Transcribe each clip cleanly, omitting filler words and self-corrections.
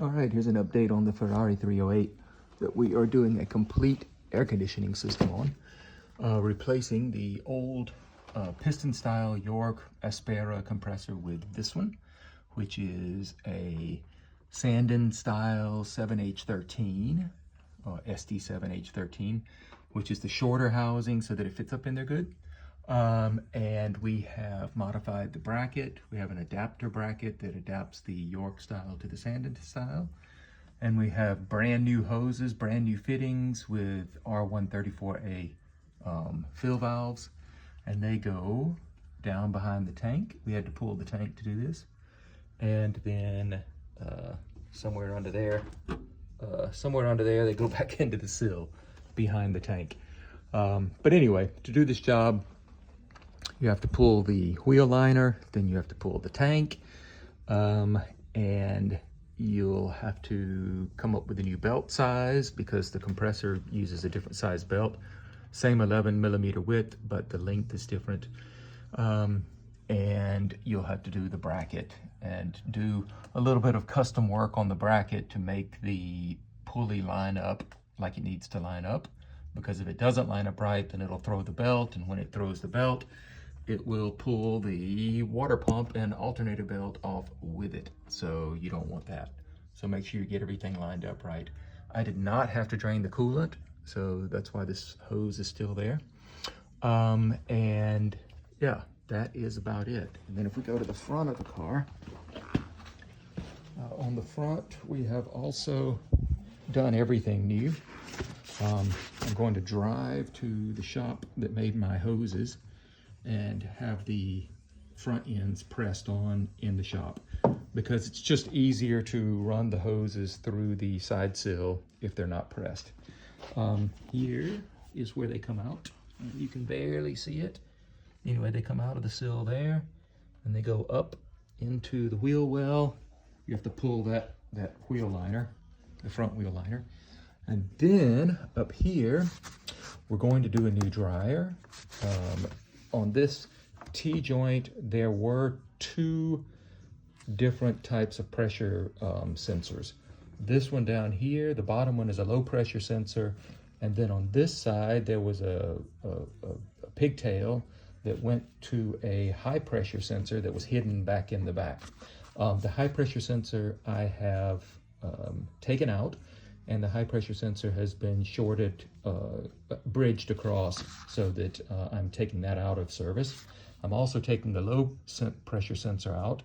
All right, here's an update on the Ferrari 308 that we are doing a complete air conditioning system on, replacing the old piston-style York Aspera compressor with this one, which is a Sandon-style 7H13, SD7H13, which is the shorter housing so that it fits up in there good. And we have modified the bracket. We have an adapter bracket that adapts the York style to the Sandon style. And we have brand new hoses, brand new fittings with R134a fill valves. And they go down behind the tank. We had to pull the tank to do this. And then somewhere under there, they go back into the sill behind the tank. But anyway, to do this job, you have to pull the wheel liner, then you have to pull the tank, and you'll have to come up with a new belt size because the compressor uses a different size belt. Same 11mm width, but the length is different. And you'll have to do the bracket and do a little bit of custom work on the bracket to make the pulley line up like it needs to line up. Because if it doesn't line up right, then it'll throw the belt, and when it throws the belt, it will pull the water pump and alternator belt off with it. So you don't want that. So make sure you get everything lined up right. I did not have to drain the coolant, so that's why this hose is still there. And yeah, that is about it. And then if we go to the front of the car, on the front, we have also done everything new. I'm going to drive to the shop that made my hoses and have the front ends pressed on in the shop because it's just easier to run the hoses through the side sill if they're not pressed. Here is where they come out. You can barely see it. Anyway, they come out of the sill there and they go up into the wheel well. You have to pull that wheel liner, the front wheel liner. And then up here, we're going to do a new dryer. On this T-joint, there were two different types of pressure sensors. This one down here, the bottom one is a low pressure sensor. And then on this side, there was a pigtail that went to a high pressure sensor that was hidden back in the back. The high pressure sensor I have taken out, and the high pressure sensor has been shorted, bridged across so that I'm taking that out of service. I'm also taking the low pressure sensor out,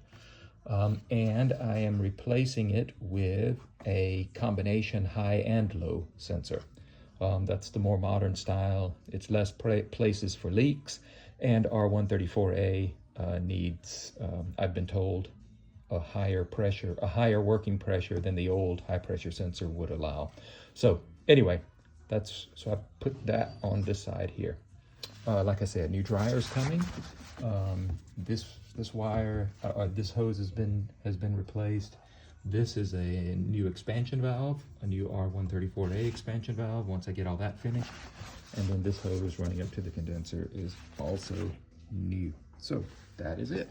and I am replacing it with a combination high and low sensor. That's the more modern style. It's less places for leaks, and R134a needs, I've been told, a higher working pressure than the old high pressure sensor would allow. So anyway, so I put that on this side here. Like I said, new dryer's coming. This wire, this hose has been replaced. This is a new expansion valve, a new R134a expansion valve once I get all that finished. And then this hose running up to the condenser is also new. So that is it.